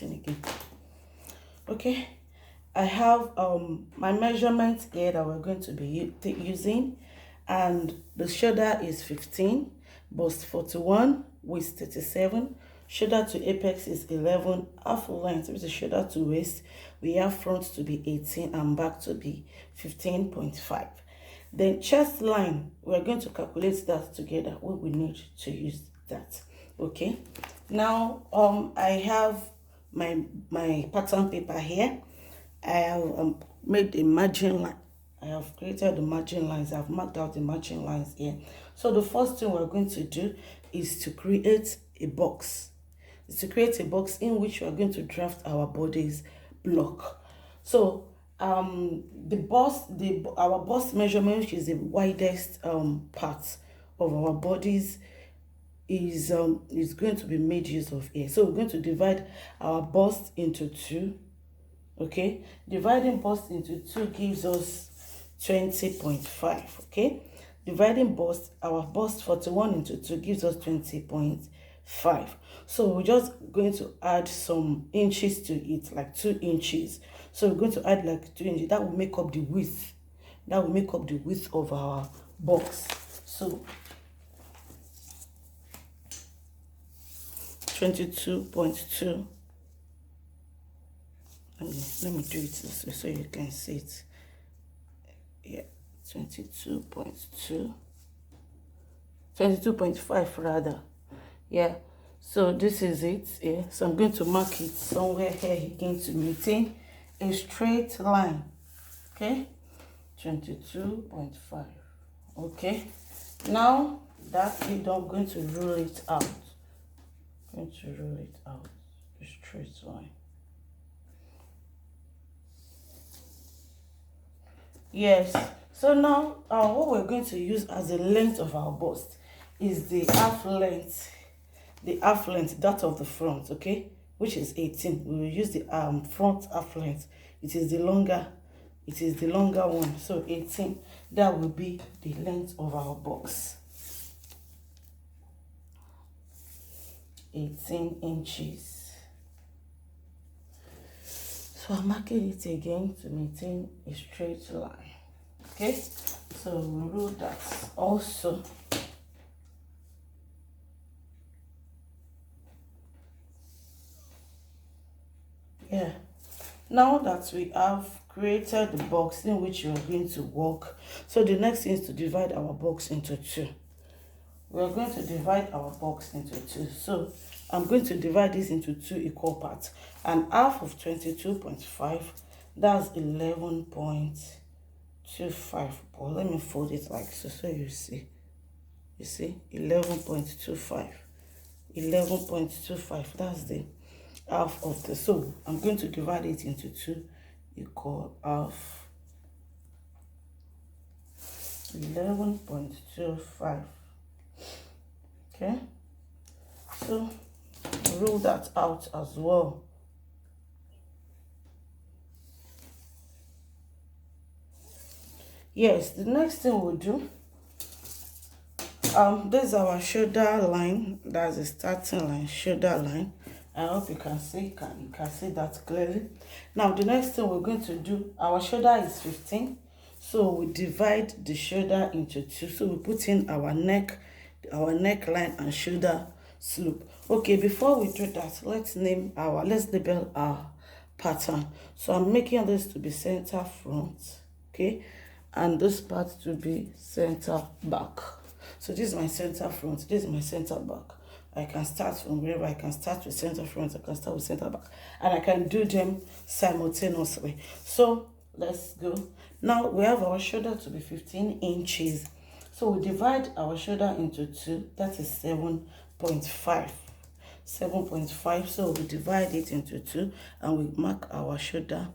Again. Okay, I have my measurements here that we're going to be using, and the shoulder is 15, bust 41, waist 37, shoulder to apex is 11, half length with the shoulder to waist we have front to be 18 and back to be 15.5. Then chest line, we're going to calculate that together. What we need to use that. Okay, now I have my pattern paper here. I have made a margin line. I have created the margin lines. I've marked out the margin lines here. So the first thing we're going to do is to create a box. Is to create a box in which we are going to draft our bodice block. So our bust measurement, which is the widest part of our bodies, is going to be made use of here. So we're going to divide our bust into two. Okay, dividing bust into two gives us 20.5. okay, dividing our bust 41 into 2 gives us 20.5. so we're just going to add some inches to it, like 2 inches. So we're going to add like 2 inches. That will make up the width. That will make up the width of our box. So 22.2. Let me do it this way so you can see it. Yeah, 22.2, 22.5 rather. Yeah, so this is it. Yeah, so I'm going to mark it somewhere here again to maintain a straight line. Okay, 22.5. okay, now that I'm going to rule it out. I'm going to rule it out, a straight line. Yes, so now what we're going to use as the length of our bust is the half length, that of the front, okay, which is 18. We will use the front half length. It is the longer one. So 18, that will be the length of our box. 18 inches. So I'm marking it again to maintain a straight line. Okay, so we rule that also. Yeah, now that we have created the box in which we are going to work, so the next thing is to divide our box into two. We are going to divide our box into two. So I'm going to divide this into 2 equal parts, and half of 22.5, that's 11.25. But let me fold it like so you see. You see, 11.25. 11.25, that's the half of the. So I'm going to divide it into 2 equal half. 11.25. Okay, so rule that out as well. Yes, the next thing we'll do, this is our shoulder line. That's the starting line, shoulder line. I hope you can see, you can see that clearly. Now the next thing we're going to do, our shoulder is 15, so we divide the shoulder into 2. So we put in our neckline and shoulder slope. Okay, before we do that, let's label our pattern. So I'm making this to be center front, okay, and this part to be center back. So this is my center front, this is my center back. I can start from wherever. I can start with center front, I can start with center back, and I can do them simultaneously. So let's go. Now we have our shoulder to be 15 inches. So we divide our shoulder into 2. That is 7.5. 7.5. So we divide it into 2 and we mark our shoulder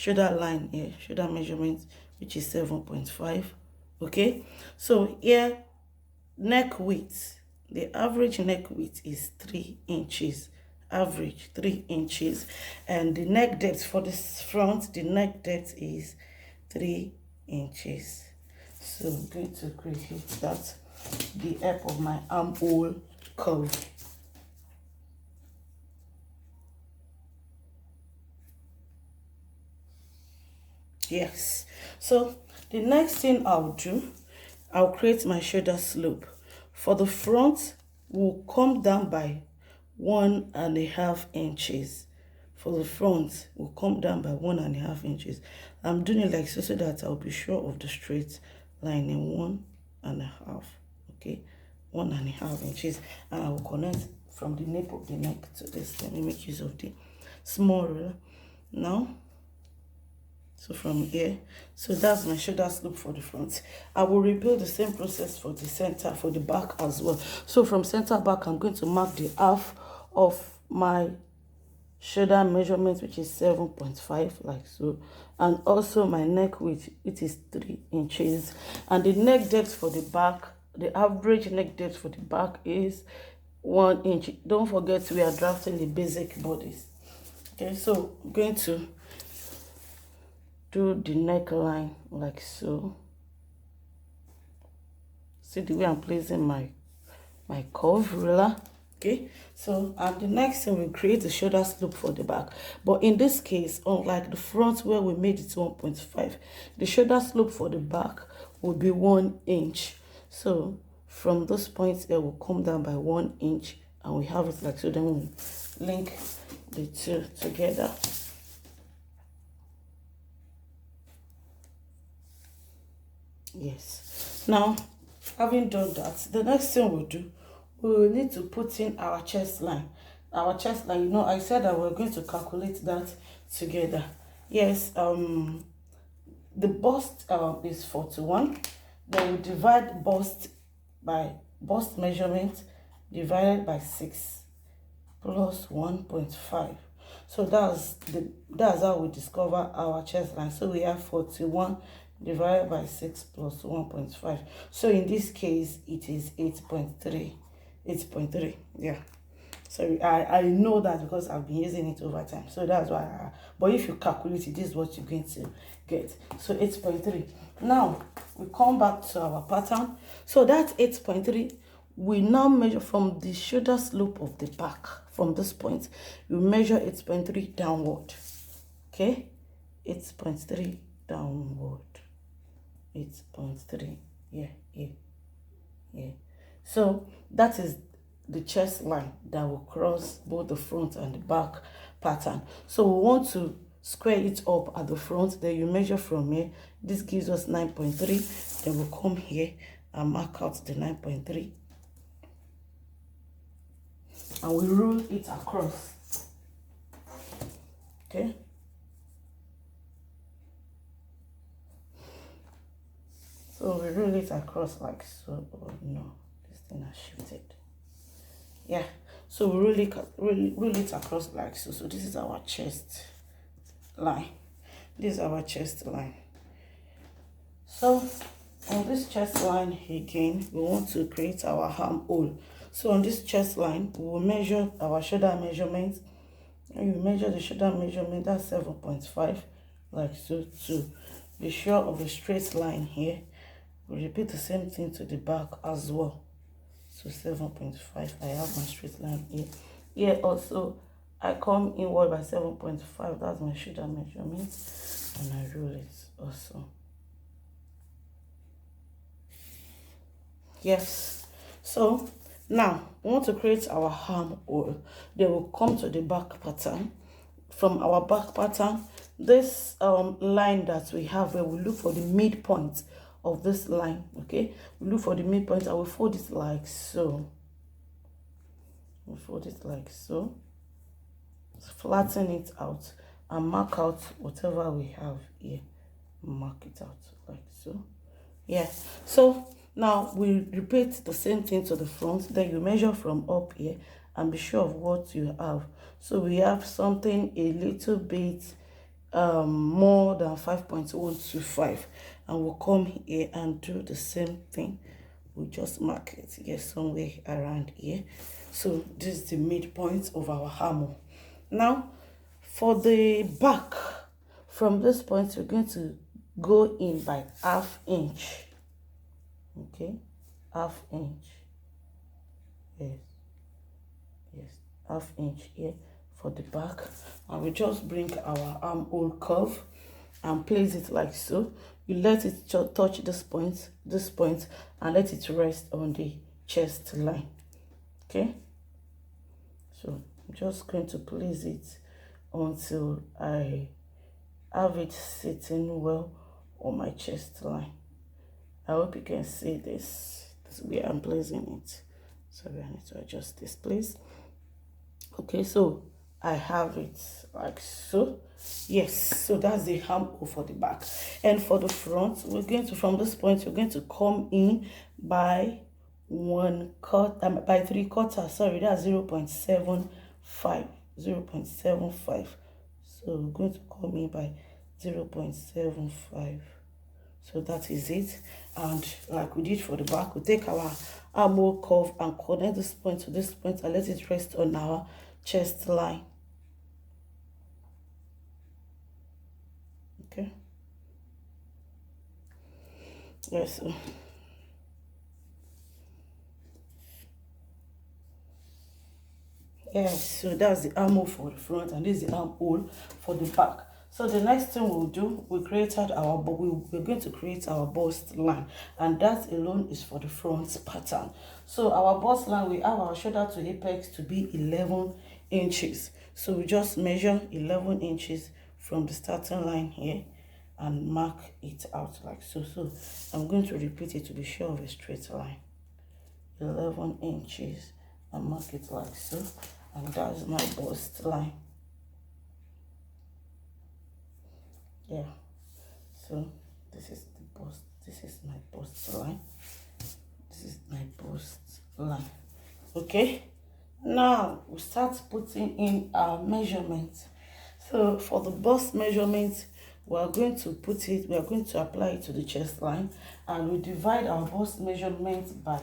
line here, shoulder measurement, which is 7.5. Okay, so here neck width, the average neck width is 3 inches. Average 3 inches, and the neck depth for this front, the neck depth is 3 inches. So I'm going to create that, the help of my armhole curve. Yes. So the next thing I'll do, I'll create my shoulder slope. For the front, we'll come down by 1.5 inches. For the front, we'll come down by 1.5 inches. I'm doing it like so, so that I'll be sure of the straight line in 1.5. Okay, 1.5 inches, and I will connect from the nape of the neck to this. Let me make use of the small ruler now. So from here, so that's my shoulder slope for the front. I will repeat the same process for the center, for the back as well. So from center back, I'm going to mark the half of my shoulder measurement, which is 7.5, like so, and also my neck width, it is 3 inches, and the neck depth for the back, the average neck depth for the back is 1 inch. Don't forget, we are drafting the basic bodice. Okay, so I'm going to do the neckline like so. See the way I'm placing my curve ruler. Okay, so and the next thing, we'll create the shoulder slope for the back. But in this case, unlike the front where we made it 1.5, the shoulder slope for the back will be 1 inch. So from this point here, we'll come down by 1 inch, and we have it like so. Then we'll link the two together. Yes. Now, having done that, the next thing we'll do, we will need to put in our chest line. Our chest line, you know, I said that we're going to calculate that together. Yes, the bust is 41. Then we divide bust by bust measurement divided by 6 plus 1.5. So that's how we discover our chest line. So we have 41 divided by 6 plus 1.5. So in this case, it is 8.3. 8.3, yeah. Sorry, I know that because I've been using it over time. So that's why but if you calculate it, this is what you're going to get. So 8.3. Now we come back to our pattern. So that's 8.3. We now measure from the shoulder slope of the back. From this point, you measure 8.3 downward. Okay, 8.3 downward. 8.3. Yeah. So that is the chest line that will cross both the front and the back pattern. So we want to square it up at the front. Then you measure from here. This gives us 9.3. Then we'll come here and mark out the 9.3, and we rule it across. Okay. So we rule it across like so. Oh no, this thing has shifted. Yeah. So we rule it across like so. So this is our chest line. This is our chest line. So on this chest line again, we want to create our armhole. So on this chest line, we will measure our shoulder measurement. And you measure the shoulder measurement, that's 7.5, like so. To be sure of a straight line here, we repeat the same thing to the back as well. So 7.5, I have my straight line here. Here also, I come inward by 7.5, that's my shoulder measurement, and I rule it also. Yes. So now we want to create our armhole. Then we'll come to the back pattern. From our back pattern, this line that we have where we look for the midpoint of this line. Okay, we look for the midpoint. I will fold it like so. We'll fold it like so, flatten it out, and mark out whatever we have here. Mark it out like so. Yeah. So now we repeat the same thing to the front. Then you measure from up here and be sure of what you have. So we have something a little bit more than 5.125, and we'll come here and do the same thing. We'll just mark it here somewhere around here. So this is the midpoint of our armhole. Now for the back, from this point we're going to go in by 1/2 inch. Okay, 1/2 inch. Yes, 1/2 inch here for the back, and we just bring our armhole curve and place it like so. You let it touch this point, and let it rest on the chest line. Okay, so I'm just going to place it until I have it sitting well on my chest line. I hope you can see this way I'm placing it. Sorry, I need to adjust this, please. Okay, so I have it like so. Yes, so that's the armhole for the back. And for the front, we're going to, from this point, we're going to come in by by 3/4. Sorry, that's 0.75. 0.75. So we're going to come in by 0.75. So that is it. And like we did for the back, we take our armhole curve and connect this point to this point and let it rest on our chest line. Okay. Yes. Yes, so that's the armhole for the front, and this is the armhole for the back. So the next thing we'll do, we're going to create our bust line, and that alone is for the front pattern. So our bust line, we have our shoulder to apex to be 11 inches. So we just measure 11 inches from the starting line here and mark it out like so. So I'm going to repeat it to be sure of a straight line. 11 inches and mark it like so, and that's my bust line. Yeah, so this is the bust, this is my bust line, this is my bust line. Okay, now we start putting in our measurements. So for the bust measurement, we are going to apply it to the chest line, and we divide our bust measurement by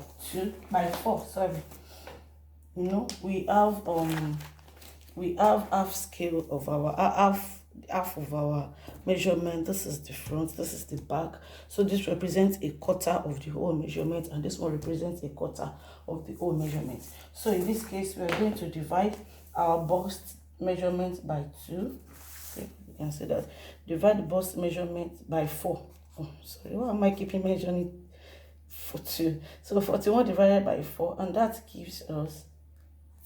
4. Sorry, you know, we have half scale of our half of our measurement. This is the front, this is the back. So this represents a quarter of the whole measurement, and this one represents a quarter of the whole measurement. So in this case, we are going to divide our bust measurement by 2. Okay, you can see that. Divide the bust measurement by 4. Oh, sorry, why am I keeping measuring for 2? So 41 divided by 4, and that gives us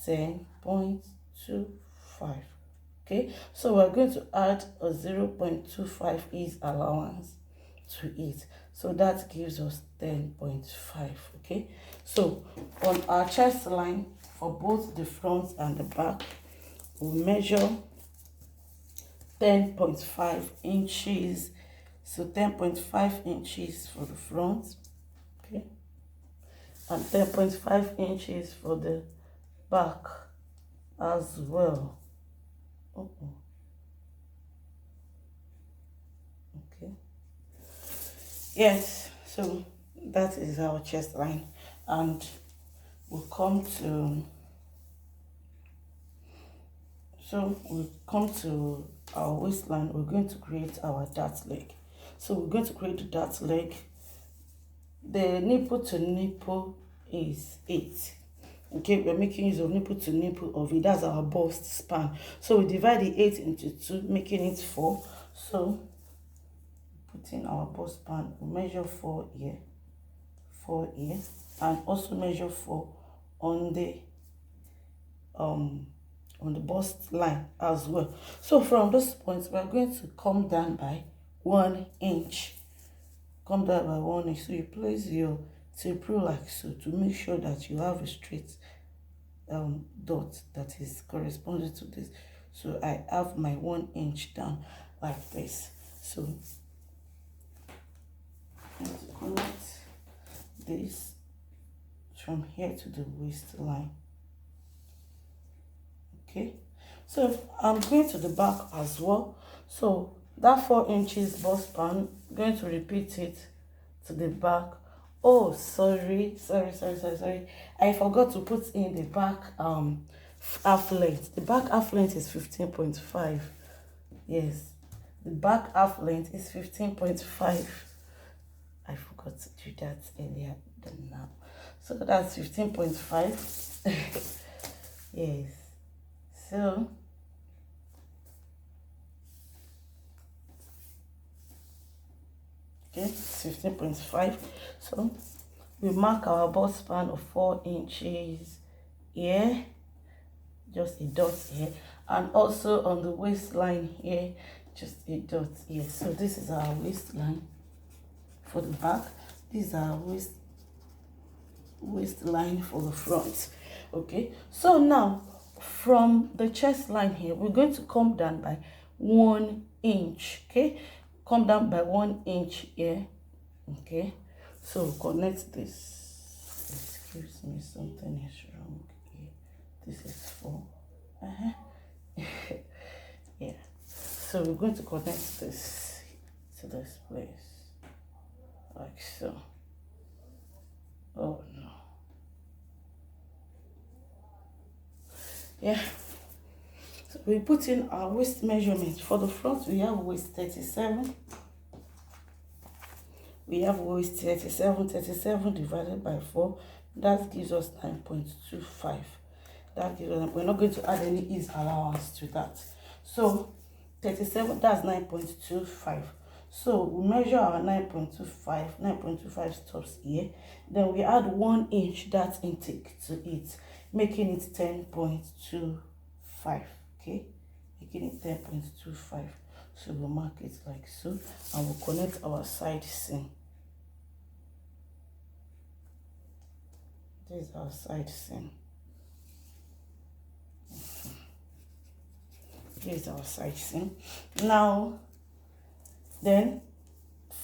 10.25. Okay, so we're going to add a 0.25 is allowance to it, so that gives us 10.5. Okay, so on our chest line for both the front and the back, we measure 10.5 inches. So 10.5 inches for the front, okay, and 10.5 inches for the back as well. Okay, yes, so that is our chest line, and we'll come to our waistline. We're going to create our dart leg. So we're going to create the dart leg. The nipple to nipple is 8. Okay, we're making use of nipple to nipple of it. That's our bust span. So we divide the 8 into 2, making it 4. So put in our bust span, we measure 4 here, 4 here, and also measure 4 on the bust line as well. So from this point, we are going to come down by 1 inch. Come down by 1 inch. So you place your tape rule like so to make sure that you have a straight dot that is corresponding to this. So I have my 1 inch down like this. So I'm going to connect this from here to the waistline. Okay, so I'm going to the back as well. So that 4 inches bust span, I'm going to repeat it to the back. Oh, sorry, I forgot to put in the back half length. The back half length is 15.5. Yes, the back half length is 15.5. I forgot to do that earlier than now. So that's 15.5. Yes. So Okay, 15.5. So we mark our bust span of 4 inches here, just a dot here, and also on the waistline here, just a dot here. So this is our waistline for the back. These are waistline for the front. Okay, so now from the chest line here, we're going to come down by 1 inch. Okay, come down by 1 inch here. Okay, so connect this. Excuse me, something is wrong here. This is 4. Yeah, so we're going to connect this to this place like so. Oh no. Yeah, so we put in our waist measurement. For the front, we have waist 37. We have waist 37 divided by 4. That gives us 9.25. That gives us, we're not going to add any ease allowance to that. So 37, that's 9.25. So we measure our 9.25 stops here. Then we add 1 inch that intake to it, making it 10.25. Okay, making it 10.25. So we'll mark it like so, and we'll connect our side seam. This is our side seam. This is our side seam. Now, then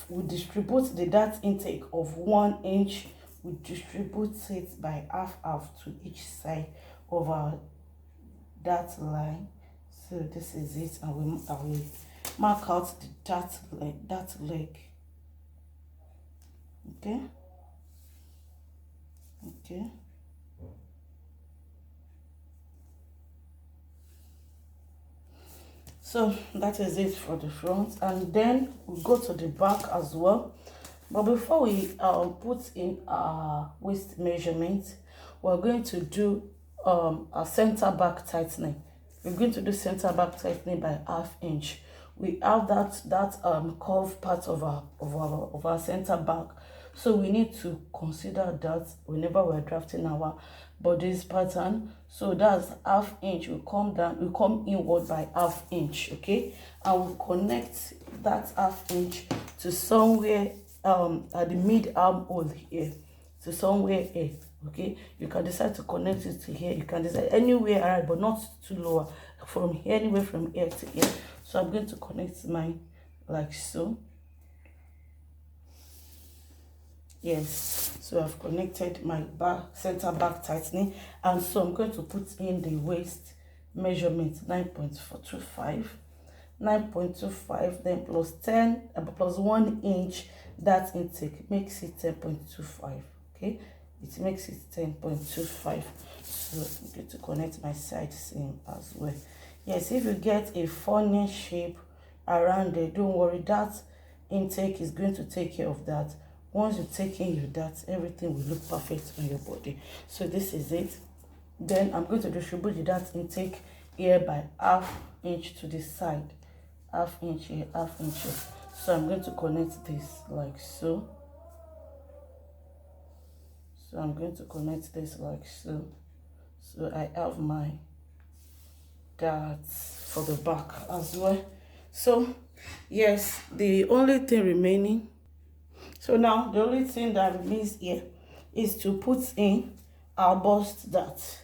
we distribute the dart intake of 1 inch. We distribute it by half to each side of our dart line. So this is it, and we mark out the dart leg. Okay. Okay. So that is it for the front, and then we go to the back as well. But before we put in our waist measurement, we're going to do a center back tightening. We're going to do center back tightening by ½ inch. We have that curved part of our center back, so we need to consider that whenever we're drafting our bodice pattern. So that's ½ inch. We come down, we come inward by ½ inch. Okay, and we connect that ½ inch to somewhere at the mid armhole here, to somewhere here. Okay, you can decide to connect it to here, you can decide anywhere around, but not too lower, from here, anywhere from here to here. So I'm going to connect mine like so. Yes, so I've connected my center back tightening, and so I'm going to put in the waist measurement 9.25, then plus 10 plus 1 inch that intake makes it 10.25. Okay, it makes it 10.25. So I'm going to connect my side seam as well. Yes, if you get a funny shape around it, don't worry, that intake is going to take care of that. Once you take in your darts, everything will look perfect on your body. So this is it. Then I'm going to distribute the dart intake here by ½ inch to the side, ½ inch here, ½ inch here. So I'm going to connect this like so. So I'm going to connect this like so. So I have my darts for the back as well. So yes, the only thing remaining, so now the only thing that remains here is to put in our bust dart.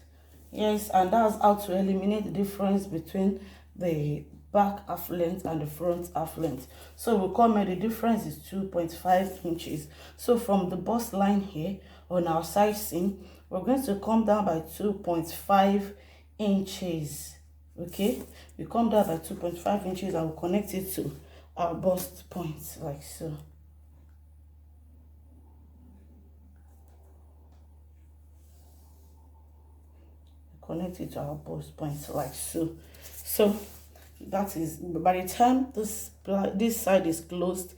Yes, and that's how to eliminate the difference between the back half length and the front half length. So we'll come here, the difference is 2.5 inches. So from the bust line here on our side seam, we're going to come down by 2.5 inches. Okay, we come down by 2.5 inches and we'll connect it to our bust point like so. Connect it to our bust point like so. So that is, by the time this side is closed,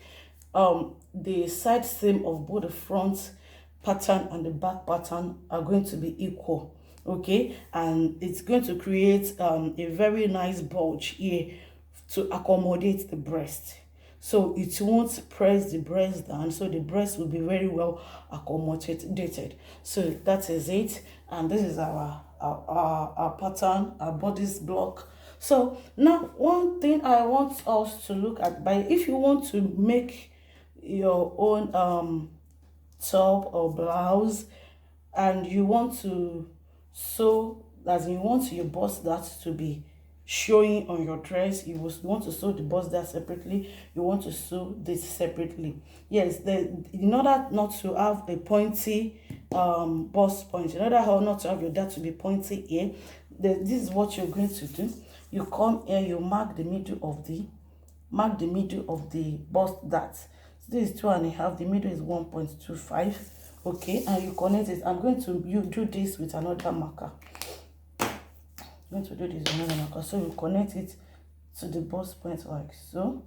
the side seam of both the front pattern and the back pattern are going to be equal. Okay, and it's going to create a very nice bulge here to accommodate the breast. so it won't press the breast down, so the breast will be very well accommodated. So that is it, and this is our pattern, our bodice block. So now one thing I want us to look at, by if you want to make your own top or blouse, and you want to sew, as in you want your bust that to be showing on your dress, you want to sew the bust that separately, you want to sew this separately. Yes, in order not to have a pointy bust point, in order not to have your dart to be pointy here, this is what you're going to do. You come here, you mark the middle of the bust dart. So this is 2.5, the middle is 1.25. Okay, and you connect it. I'm going to do this with another marker. I'm going to do this with another marker. So you connect it to the bust point like so.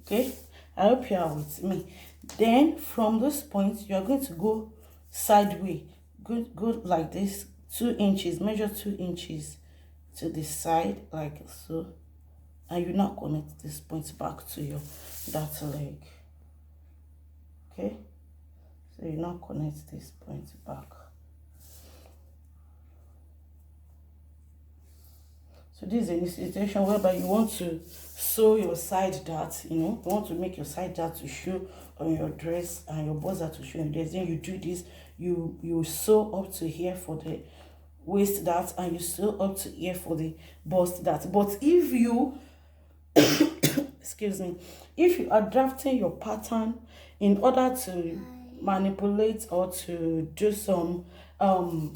Okay, I hope you are with me. Then from this point, you are going to go sideways. Go like this, 2 inches. Measure 2 inches to the side like so, and you now connect this point back to your that leg. Okay, so you now connect this point back. So this is a situation whereby you want to sew your side dart, you want to make your side dart to show on your dress and your bust dart to show on your dress. Then you do this, you sew up to here for the waist dart, and you sew up to here for the bust dart. But if you excuse me, if you are drafting your pattern in order to manipulate or to do some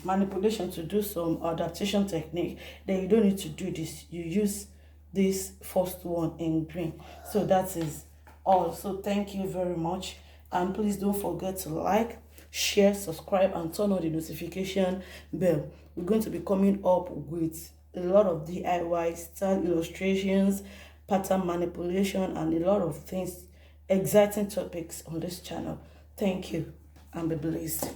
manipulation, to do some adaptation technique, then you don't need to do this. You use this first one in green. So that is all. So thank you very much, and please don't forget to like, share, subscribe, and turn on the notification bell. We're going to be coming up with a lot of DIY style illustrations, pattern manipulation, and a lot of things, exciting topics on this channel. Thank you, and be blessed.